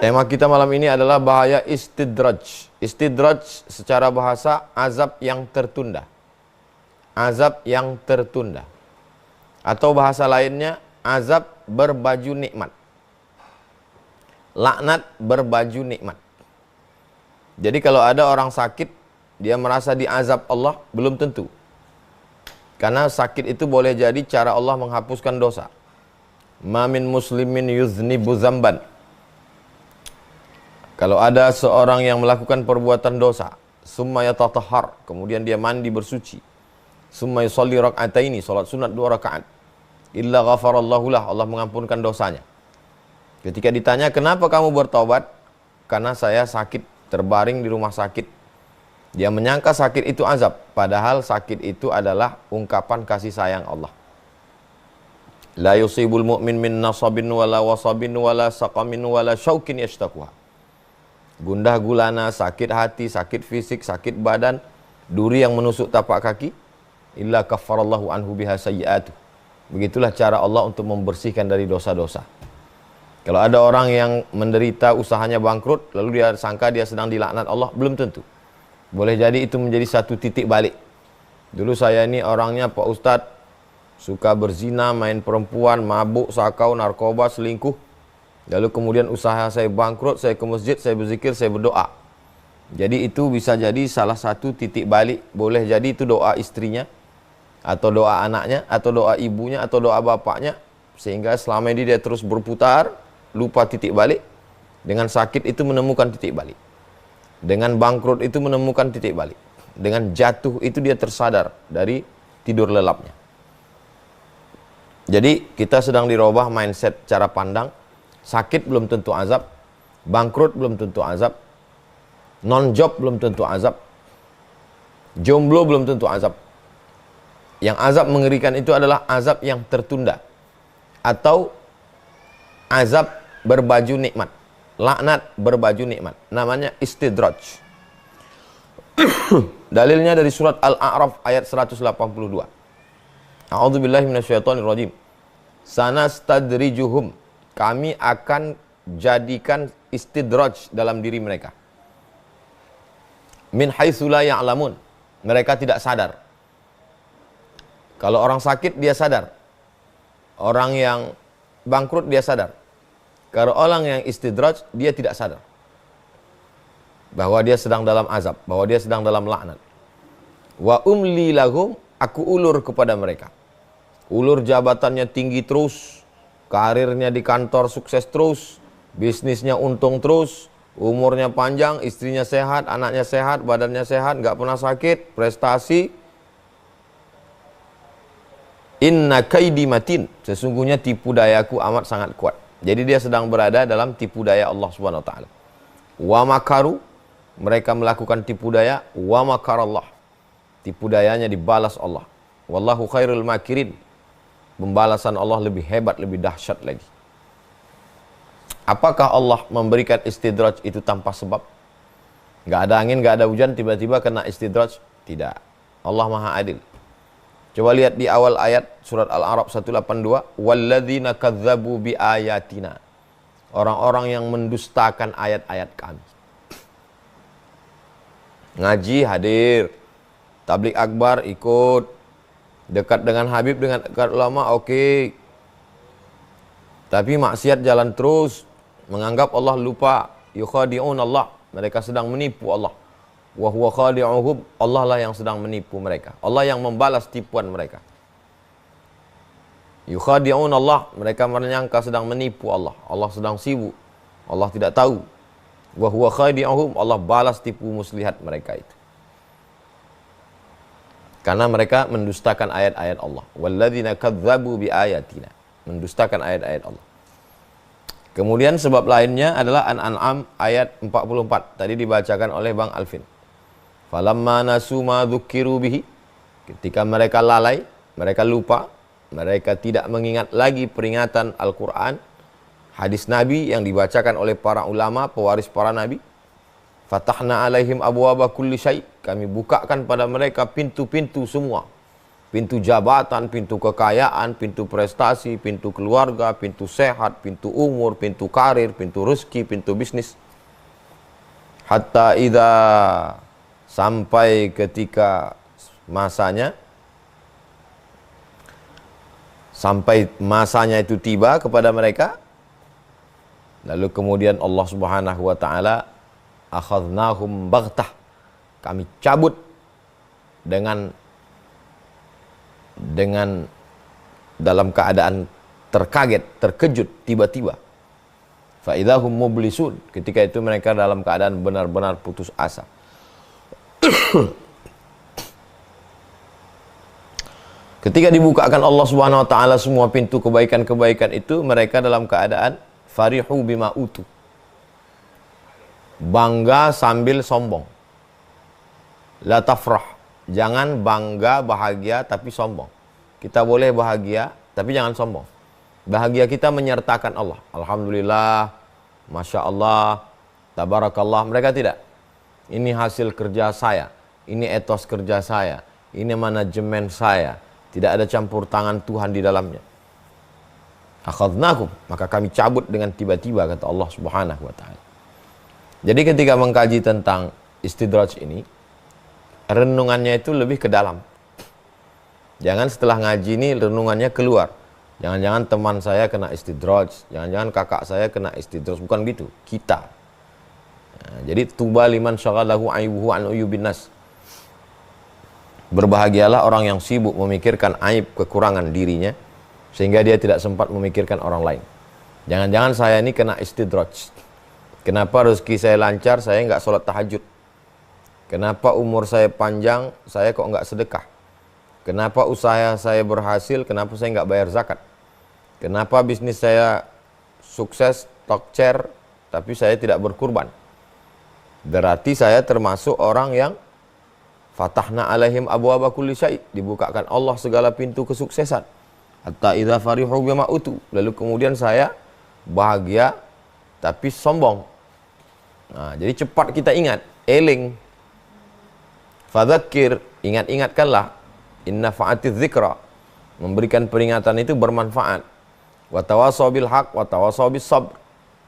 Tema kita malam ini adalah bahaya istidraj. Istidraj secara bahasa azab yang tertunda. Azab yang tertunda. Atau bahasa lainnya azab berbaju nikmat. Laknat berbaju nikmat. Jadi kalau ada orang sakit, dia merasa diazab Allah, belum tentu. Karena sakit itu boleh jadi cara Allah menghapuskan dosa. Ma min muslimin yuznibu zamban. Kalau ada seorang yang melakukan perbuatan dosa, summa yatatahhar, kemudian dia mandi bersuci, summa yusalli rak'ataini, salat sunat 2 rakaat, illa ghafarallahu lah, Allah mengampunkan dosanya. Ketika ditanya, kenapa kamu bertobat? Karena saya sakit, terbaring di rumah sakit. Dia menyangka sakit itu azab, padahal sakit itu adalah ungkapan kasih sayang Allah. La yusibul mu'min min nasabin wala wasabin wala saqamin wala syaukin yashtakuha. Gundah gulana, sakit hati, sakit fisik, sakit badan, duri yang menusuk tapak kaki, illa kaffarallahu anhu biha sayyi'atuh. Begitulah cara Allah untuk membersihkan dari dosa-dosa. Kalau ada orang yang menderita usahanya bangkrut, lalu dia sangka dia sedang dilaknat Allah, belum tentu. Boleh jadi itu menjadi satu titik balik. Dulu saya ini orangnya Pak Ustadz, suka berzina, main perempuan, mabuk, sakau, narkoba, selingkuh. Lalu kemudian usaha saya bangkrut, saya ke masjid, saya berzikir, saya berdoa. Jadi itu bisa jadi salah satu titik balik. Boleh jadi itu doa istrinya, atau doa anaknya, atau doa ibunya, atau doa bapaknya. Sehingga selama ini dia terus berputar, lupa titik balik. Dengan sakit itu menemukan titik balik. Dengan bangkrut itu menemukan titik balik. Dengan jatuh itu dia tersadar dari tidur lelapnya. Jadi kita sedang dirubah mindset cara pandang. Sakit belum tentu azab, bangkrut belum tentu azab, non-job belum tentu azab, jomblo belum tentu azab. Yang azab mengerikan itu adalah azab yang tertunda atau azab berbaju nikmat, laknat berbaju nikmat. Namanya istidraj. Dalilnya dari surat Al-A'raf ayat 182. A'udzubillahi minasyaitonirrajim. Sanastadrijuhum, kami akan jadikan istidraj dalam diri mereka. Min haitsu la ya'lamun, mereka tidak sadar. Kalau orang sakit dia sadar. Orang yang bangkrut dia sadar. Kalau orang yang istidraj dia tidak sadar bahwa dia sedang dalam azab, bahwa dia sedang dalam laknat. Wa umli lahum, aku ulur kepada mereka. Ulur jabatannya tinggi terus, karirnya di kantor sukses terus, bisnisnya untung terus, umurnya panjang, istrinya sehat, anaknya sehat, badannya sehat, nggak pernah sakit, prestasi. Inna kaidi matin, sesungguhnya tipu dayaku amat sangat kuat. Jadi dia sedang berada dalam tipu daya Allah Subhanahu wa taala. Wa makaru, mereka melakukan tipu daya, wa makarallah. Tipu dayanya dibalas Allah. Wallahu khairul makirin. Pembalasan Allah lebih hebat, lebih dahsyat lagi. Apakah Allah memberikan istidraj itu tanpa sebab? Nggak ada angin, nggak ada hujan, tiba-tiba kena istidraj? Tidak. Allah Maha Adil. Coba lihat di awal ayat surat Al-A'raf 182. Walladzina kadzabu bi ayatina. Orang-orang yang mendustakan ayat-ayat kami. Ngaji hadir, tablik akbar ikut, dekat dengan Habib, dengan dekat ulama, oke. Tapi maksiat jalan terus, menganggap Allah lupa, yukhadi'un Allah, mereka sedang menipu Allah. Wa huwa khadi'uhum, Allah lah yang sedang menipu mereka. Allah yang membalas tipuan mereka. Yukhadi'un Allah, mereka menyangka sedang menipu Allah. Allah sedang sibuk, Allah tidak tahu. Wa huwa khadi'uhum, Allah balas tipu muslihat mereka itu. Karena mereka mendustakan ayat-ayat Allah. Walladzina kadzabu bi ayatina, mendustakan ayat-ayat Allah. Kemudian sebab lainnya adalah An-An'am ayat 44. Tadi dibacakan oleh Bang Alvin. Falamma nasu ma dzukiru bihi, ketika mereka lalai, mereka lupa, mereka tidak mengingat lagi peringatan Al-Qur'an, hadis Nabi yang dibacakan oleh para ulama, pewaris para nabi. Fatahna alaihim abwaaba kulli syai', kami bukakan pada mereka pintu-pintu semua. pintu jabatan, pintu kekayaan, pintu prestasi, pintu keluarga, pintu sehat, pintu umur, pintu karir, pintu rezeki, pintu bisnis. Hatta idza, sampai ketika masanya, sampai masanya itu tiba kepada mereka, lalu kemudian Allah Subhanahu wa taala akhadnahum baghtah, kami cabut dengan dalam keadaan terkaget, terkejut, tiba-tiba. Fa idzahum mublisun, ketika itu mereka dalam keadaan benar-benar putus asa. Ketika dibukakan Allah Subhanahu wa taala semua pintu kebaikan-kebaikan itu, mereka dalam keadaan farihu bima utu, bangga sambil sombong. La tafrah, jangan bangga bahagia tapi sombong. Kita boleh bahagia tapi jangan sombong. Bahagia kita menyertakan Allah. Alhamdulillah, Masya Allah, Tabarakallah. Mereka tidak. Ini hasil kerja saya, ini etos kerja saya, ini manajemen saya. Tidak ada campur tangan Tuhan di dalamnya. Akhadnakum, maka kami cabut dengan tiba-tiba, kata Allah Subhanahu wa taala. Jadi ketika mengkaji tentang istidraj ini, renungannya itu lebih ke dalam. Jangan setelah ngaji ini renungannya keluar. Jangan-jangan teman saya kena istidraj, jangan-jangan kakak saya kena istidraj. Bukan gitu, kita. Nah, jadi tuba liman syaghalahu aibuhu an uyubin nas. Berbahagialah orang yang sibuk memikirkan aib kekurangan dirinya sehingga dia tidak sempat memikirkan orang lain. Jangan-jangan saya ini kena istidraj. Kenapa rezeki saya lancar, saya nggak sholat tahajud? Kenapa umur saya panjang, saya kok nggak sedekah? Kenapa usaha saya berhasil, kenapa saya nggak bayar zakat? Kenapa bisnis saya sukses, tokcer, tapi saya tidak berkurban? Berarti saya termasuk orang yang fatahna alaihim abwaaba kulli syai', dibukakan Allah segala pintu kesuksesan. Hatta idza farihu bima utu, lalu kemudian saya bahagia tapi sombong. Nah, jadi cepat kita ingat, eling. Fadzakir, ingat-ingatkanlah. Inna fa'atiz dzikra, memberikan peringatan itu bermanfaat. Wa tawassaw bil haq wa tawassaw bis sabr,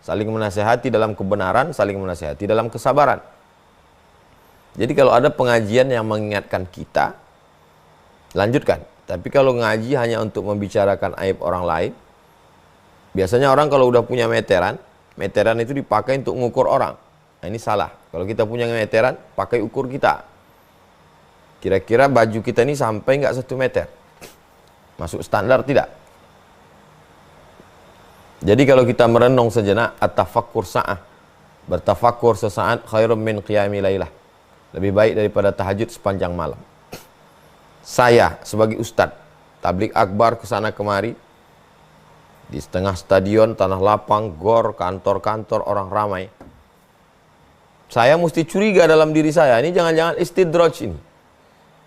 saling menasihati dalam kebenaran, saling menasihati dalam kesabaran. Jadi kalau ada pengajian yang mengingatkan kita, lanjutkan. Tapi kalau ngaji hanya untuk membicarakan aib orang lain, biasanya orang kalau udah punya meteran, meteran itu dipakai untuk mengukur orang. Nah, ini salah. Kalau kita punya meteran, pakai ukur kita. Kira-kira baju kita ini sampai nggak 1 meter? Masuk standar tidak? Jadi kalau kita merenung sejenak, at-tafakkur sa'ah, bertafakur sesaat, khairum min qiyami lailah, lebih baik daripada tahajud sepanjang malam. Saya sebagai ustadz tablik akbar kesana kemari, di setengah stadion, tanah lapang, gor, kantor-kantor, orang ramai. Saya mesti curiga dalam diri saya, ini jangan-jangan istidraj ini.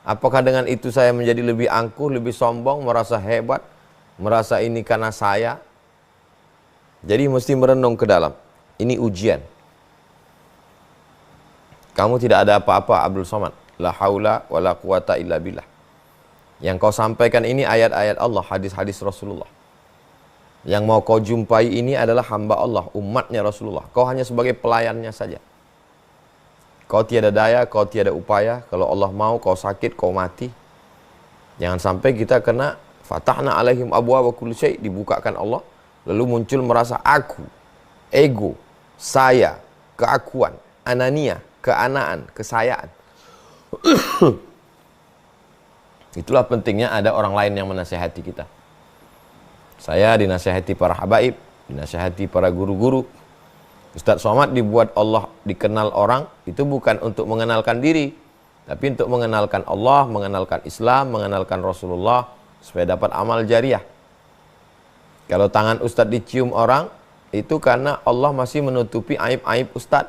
Apakah dengan itu saya menjadi lebih angkuh, lebih sombong, merasa hebat, merasa ini karena saya? Jadi mesti merenung ke dalam. Ini ujian. Kamu tidak ada apa-apa, Abdul Somad. La haula wa la quwata illa billah. Yang kau sampaikan ini ayat-ayat Allah, hadis-hadis Rasulullah. Yang mau kau jumpai ini adalah hamba Allah, umatnya Rasulullah. Kau hanya sebagai pelayannya saja. Kau tiada daya, kau tiada upaya. Kalau Allah mau, kau sakit, kau mati. Jangan sampai kita kena fatahna alaihim abwaaba kulli syai', dibukakan Allah, lalu muncul merasa aku, ego, saya, keakuan, anania, keanaan, kesayaan. Itulah pentingnya ada orang lain yang menasihati kita. Saya dinasihati para habaib, dinasihati para guru-guru. Ustaz Somad dibuat Allah dikenal orang, itu bukan untuk mengenalkan diri, tapi untuk mengenalkan Allah, mengenalkan Islam, mengenalkan Rasulullah, supaya dapat amal jariah. Kalau tangan Ustaz dicium orang, itu karena Allah masih menutupi aib-aib Ustaz.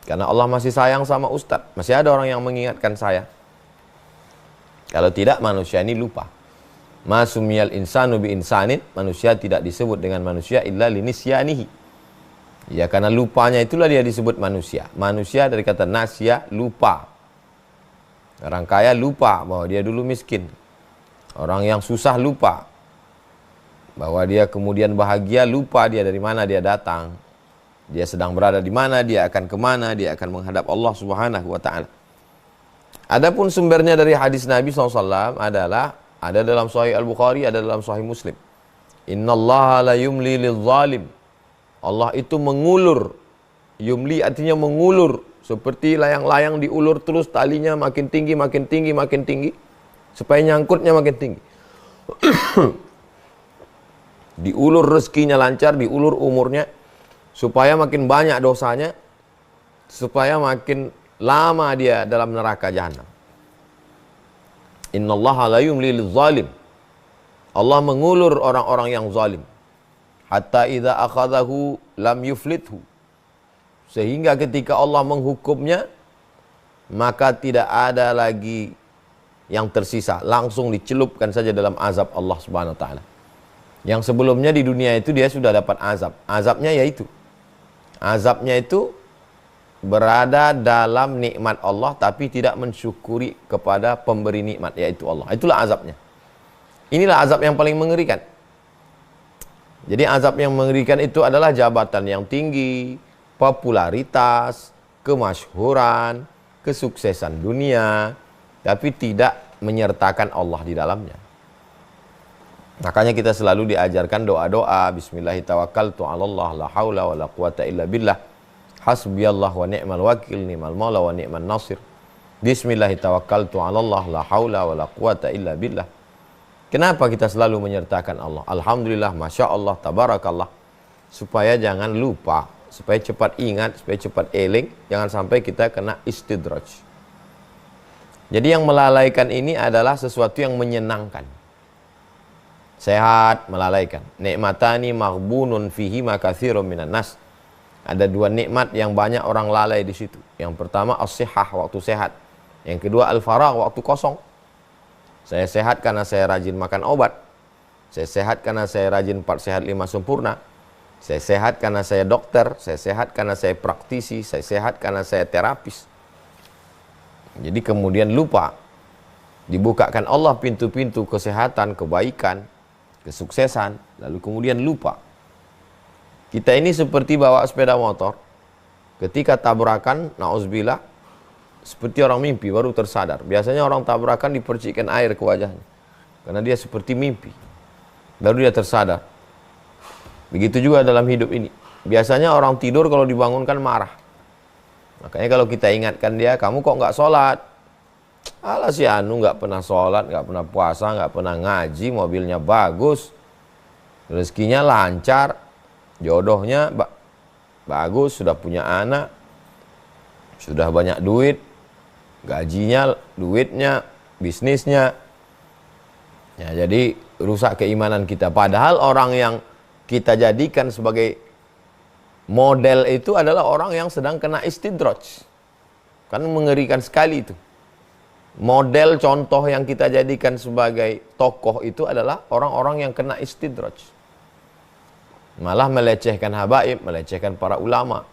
Karena Allah masih sayang sama Ustaz, masih ada orang yang mengingatkan saya. Kalau tidak, manusia ini lupa. Ma sumiyal insanu bi insanin, manusia tidak disebut dengan manusia illa linisyanihi. Ya, karena lupanya itulah dia disebut manusia. Manusia dari kata nasya, lupa. Orang kaya lupa bahwa dia dulu miskin. Orang yang susah lupa bahwa dia kemudian bahagia, lupa dia dari mana dia datang. Dia sedang berada di mana, dia akan kemana, dia akan menghadap Allah Subhanahu wa ta'ala. Adapun sumbernya dari hadis Nabi SAW adalah ada dalam Sahih Al-Bukhari, ada dalam Sahih Muslim. Innallaha la yumli lil-zalim. Allah itu mengulur. Yumli artinya mengulur. Seperti layang-layang diulur terus talinya makin tinggi, makin tinggi, makin tinggi. Supaya nyangkutnya makin tinggi. Diulur rezekinya lancar, diulur umurnya. Supaya makin banyak dosanya. Supaya makin lama dia dalam neraka jahanam. Innallaha la yumli lil-zalim. Allah mengulur orang-orang yang zalim. Hatta idza akhadahu lam yuflithu. Sehingga ketika Allah menghukumnya, maka tidak ada lagi yang tersisa. Langsung dicelupkan saja dalam azab Allah Subhanahu wa ta'ala. Yang sebelumnya di dunia itu dia sudah dapat azab. Azabnya yaitu, azabnya itu berada dalam nikmat Allah tapi tidak mensyukuri kepada pemberi nikmat, yaitu Allah. Itulah azabnya. Inilah azab yang paling mengerikan. Jadi azab yang mengerikan itu adalah jabatan yang tinggi, popularitas, kemasyhuran, kesuksesan dunia, tapi tidak menyertakan Allah di dalamnya. Makanya kita selalu diajarkan doa-doa, bismillahirrahmanirrahim, la haula wa la quwata illa billah, hasbiyallah wa ni'mal wakil, ni'mal maula wa ni'man nasir, bismillahirrahmanirrahim, la haula wa la quwata illa billah. Kenapa kita selalu menyertakan Allah? Alhamdulillah, Masya Allah, Tabarakallah. Supaya jangan lupa, supaya cepat ingat, supaya cepat eling, jangan sampai kita kena istidraj. Jadi yang melalaikan ini adalah sesuatu yang menyenangkan. Sehat, melalaikan. Nikmatani maghbunun fihi makatsirun minan nas. Ada dua nikmat yang banyak orang lalai di situ. Yang pertama as-sihah, waktu sehat. Yang kedua al-faragh, waktu kosong. Saya sehat karena saya rajin makan obat. Saya sehat karena saya rajin 4 sehat 5 sempurna. Saya sehat karena saya dokter. Saya sehat karena saya praktisi. Saya sehat karena saya terapis. Jadi kemudian lupa. Dibukakan Allah pintu-pintu kesehatan, kebaikan, kesuksesan. Lalu kemudian lupa. Kita ini seperti bawa sepeda motor. Ketika tabrakan, na'udzubillah, seperti orang mimpi, baru tersadar. Biasanya orang tabrakan dipercikkan air ke wajahnya. Karena dia seperti mimpi. Baru dia tersadar. Begitu juga dalam hidup ini. Biasanya orang tidur kalau dibangunkan marah. Makanya kalau kita ingatkan dia, kamu kok nggak sholat? Alah si Anu nggak pernah sholat, nggak pernah puasa, nggak pernah ngaji, mobilnya bagus, rezekinya lancar, jodohnya bagus, sudah punya anak, sudah banyak duit, gajinya, duitnya, bisnisnya. Ya, jadi rusak keimanan kita. Padahal orang yang kita jadikan sebagai model itu adalah orang yang sedang kena istidraj. Kan mengerikan sekali itu. Model contoh yang kita jadikan sebagai tokoh itu adalah orang-orang yang kena istidraj. Malah melecehkan habaib, melecehkan para ulama.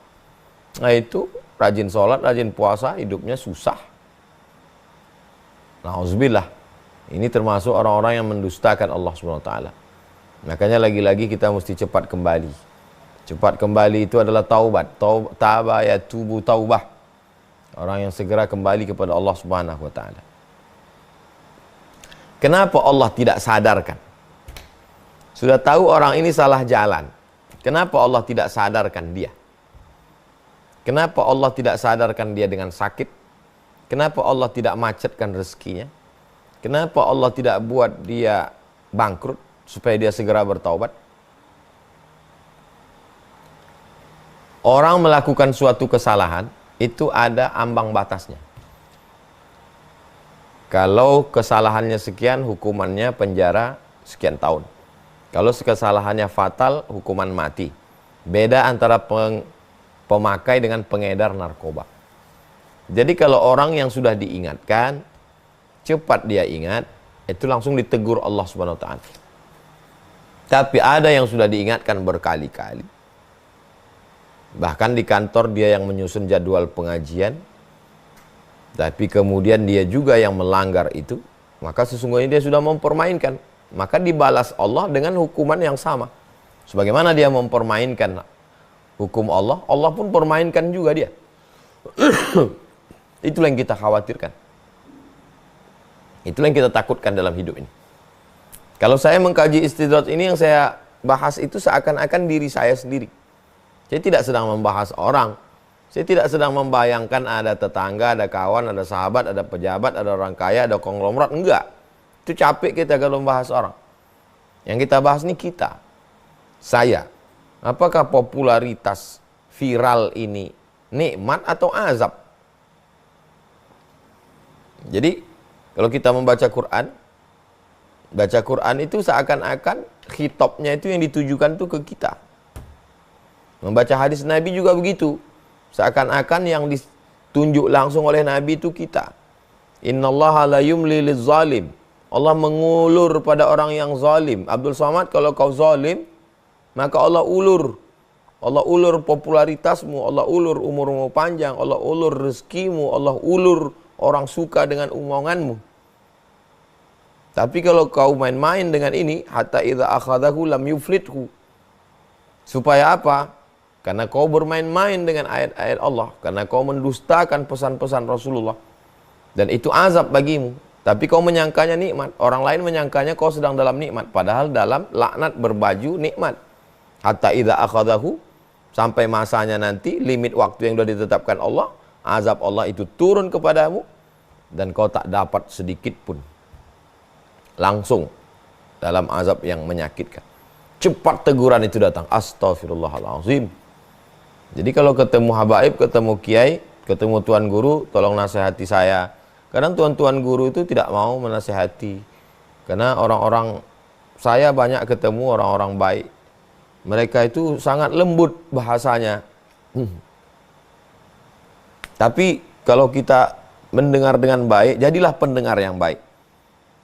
Nah itu rajin sholat, rajin puasa, hidupnya susah. Nauzubillah. Ini termasuk orang-orang yang mendustakan Allah SWT. Makanya lagi-lagi kita mesti cepat kembali. Cepat kembali itu adalah taubat. Taba yatubu taubah. Orang yang segera kembali kepada Allah Subhanahu wa taala. Kenapa Allah tidak sadarkan? Sudah tahu orang ini salah jalan. Kenapa Allah tidak sadarkan dia? Kenapa Allah tidak sadarkan dia dengan sakit? Kenapa Allah tidak macetkan rezekinya? Kenapa Allah tidak buat dia bangkrut supaya dia segera bertaubat? Orang melakukan suatu kesalahan itu ada ambang batasnya. Kalau kesalahannya sekian, hukumannya penjara sekian tahun. Kalau kesalahannya fatal, hukuman mati. Beda antara pemakai dengan pengedar narkoba. Jadi kalau orang yang sudah diingatkan, cepat dia ingat, itu langsung ditegur Allah Subhanahu wa taala. Tapi ada yang sudah diingatkan berkali-kali. Bahkan di kantor dia yang menyusun jadwal pengajian, tapi kemudian dia juga yang melanggar itu, maka sesungguhnya dia sudah mempermainkan. Maka dibalas Allah dengan hukuman yang sama. Sebagaimana dia mempermainkan hukum Allah, Allah pun permainkan juga dia. Itulah yang kita khawatirkan. Itulah yang kita takutkan dalam hidup ini. Kalau saya mengkaji istidraj ini, yang saya bahas itu seakan-akan diri saya sendiri. Saya tidak sedang membahas orang. Saya tidak sedang membayangkan ada tetangga, ada kawan, ada sahabat, ada pejabat, ada orang kaya, ada konglomerat. Enggak. Itu capek kita kalau membahas orang. Yang kita bahas ini kita. Saya. Apakah popularitas viral ini nikmat atau azab? Jadi, kalau kita membaca Quran, baca Quran itu seakan-akan khitabnya itu yang ditujukan itu ke kita. Membaca hadis Nabi juga begitu. Seakan-akan yang ditunjuk langsung oleh Nabi itu kita. Innallaha la yumli liz-zalim. Allah mengulur pada orang yang zalim. Abdul Somad, kalau kau zalim, maka Allah ulur. Allah ulur popularitasmu, Allah ulur umurmu panjang, Allah ulur rezekimu, Allah ulur orang suka dengan omonganmu. Tapi kalau kau main-main dengan ini, hatta idza akhadahu lam yuflithu. Supaya apa? Karena kau bermain-main dengan ayat-ayat Allah, karena kau mendustakan pesan-pesan Rasulullah. Dan itu azab bagimu. Tapi kau menyangkanya nikmat. Orang lain menyangkanya kau sedang dalam nikmat, padahal dalam laknat berbaju nikmat. Hatta idza akhadahu, sampai masanya nanti, limit waktu yang sudah ditetapkan Allah, azab Allah itu turun kepadamu dan kau tak dapat sedikit pun. Langsung dalam azab yang menyakitkan. Cepat teguran itu datang. Astaghfirullahaladzim. Jadi kalau ketemu habaib, ketemu kiai, ketemu tuan guru, tolong nasihati saya. Kadang tuan-tuan guru itu tidak mau menasihati. Karena orang-orang, saya banyak ketemu orang-orang baik. Mereka itu sangat lembut bahasanya. Tapi kalau kita mendengar dengan baik, jadilah pendengar yang baik.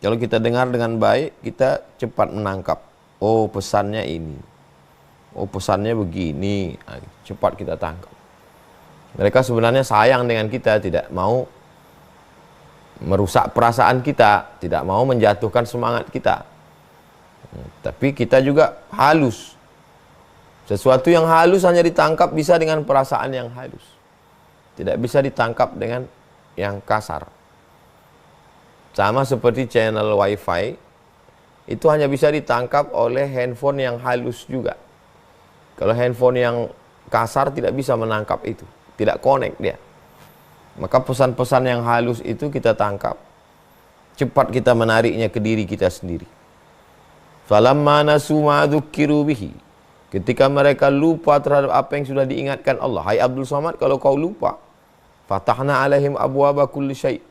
Kalau kita dengar dengan baik, kita cepat menangkap. Oh, pesannya ini. Oh, pesannya begini. Cepat kita tangkap. Mereka sebenarnya sayang dengan kita, tidak mau merusak perasaan kita, tidak mau menjatuhkan semangat kita. Tapi kita juga halus. Sesuatu yang halus hanya ditangkap bisa dengan perasaan yang halus. Tidak bisa ditangkap dengan yang kasar. Sama seperti channel wifi, itu hanya bisa ditangkap oleh handphone yang halus juga. Kalau handphone yang kasar tidak bisa menangkap itu. Tidak connect dia. Maka pesan-pesan yang halus itu kita tangkap. Cepat kita menariknya ke diri kita sendiri. Falamma nasu ma dzukkiru bihi. Ketika mereka lupa terhadap apa yang sudah diingatkan Allah. Hai Abdul Somad, kalau kau lupa, fatahna alaihim abwaba kulli syai'.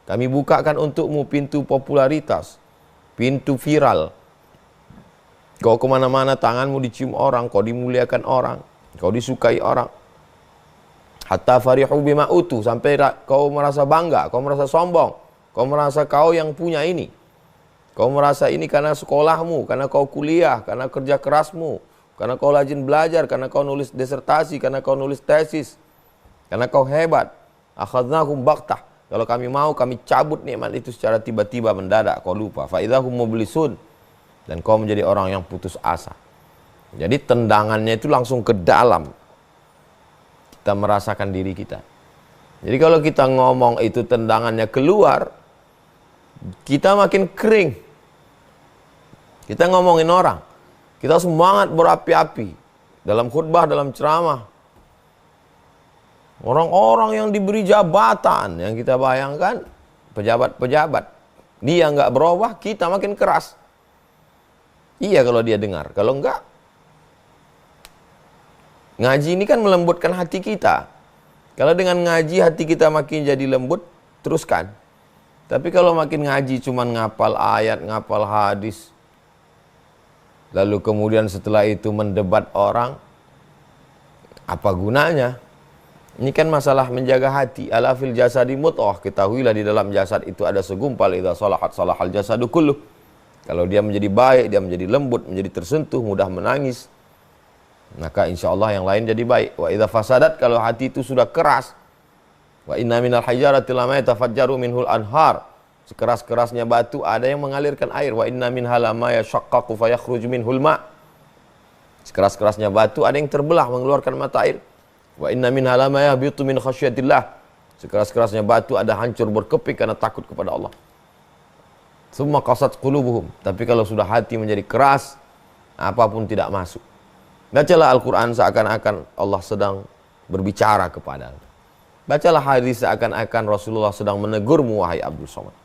Kami bukakan untukmu pintu popularitas, pintu viral. Kau kemana-mana tanganmu dicium orang, kau dimuliakan orang, kau disukai orang. Hatta farihu bima utu, sampai kau merasa bangga, kau merasa sombong, kau merasa kau yang punya ini. Kau merasa ini karena sekolahmu, karena kau kuliah, karena kerja kerasmu, karena kau rajin belajar, karena kau nulis disertasi, karena kau nulis tesis, karena kau hebat. Akhadnahum baktah. Kalau kami mau, kami cabut nikmat itu secara tiba-tiba, mendadak, kau lupa. Fa'idhahum mublisun. Dan kau menjadi orang yang putus asa. Jadi tendangannya itu langsung ke dalam. Kita merasakan diri kita. Jadi kalau kita ngomong itu tendangannya keluar, kita makin kering. Kita ngomongin orang. Kita semangat berapi-api. Dalam khutbah, dalam ceramah. Orang-orang yang diberi jabatan, yang kita bayangkan, pejabat-pejabat. Dia nggak berubah, kita makin keras. Iya kalau dia dengar, kalau enggak. Ngaji ini kan melembutkan hati kita. Kalau dengan ngaji hati kita makin jadi lembut, teruskan. Tapi kalau makin ngaji cuman ngapal ayat, ngapal hadis, lalu kemudian setelah itu mendebat orang, apa gunanya? Ini kan masalah menjaga hati. Ala fil jasadi mudghah, ketahuilah di dalam jasad itu ada segumpal, idza salahat salahal jasadu kulluh. Kalau dia menjadi baik, dia menjadi lembut, menjadi tersentuh, mudah menangis, maka insya Allah yang lain jadi baik. Wa idza fasadat, kalau hati itu sudah keras, wa inna minal hijarati lama yatafajjaru minhul anhar, Sekeras-kerasnya batu ada yang mengalirkan air. Wa inna minha lama yashaqqaqu fayakhruju minhul ma'. Sekeras-kerasnya batu ada yang terbelah mengeluarkan mata air. Wa inna minha lama yahbitu min khasyatillah. Sekeras-kerasnya batu ada hancur berkeping karena takut kepada Allah. Summa qasat qulubuhum. Tapi kalau sudah hati menjadi keras, apapun tidak masuk. Bacalah Al-Quran seakan-akan Allah sedang berbicara kepada. Bacalah hadis seakan-akan Rasulullah sedang menegurmu, wahai Abdul Somad.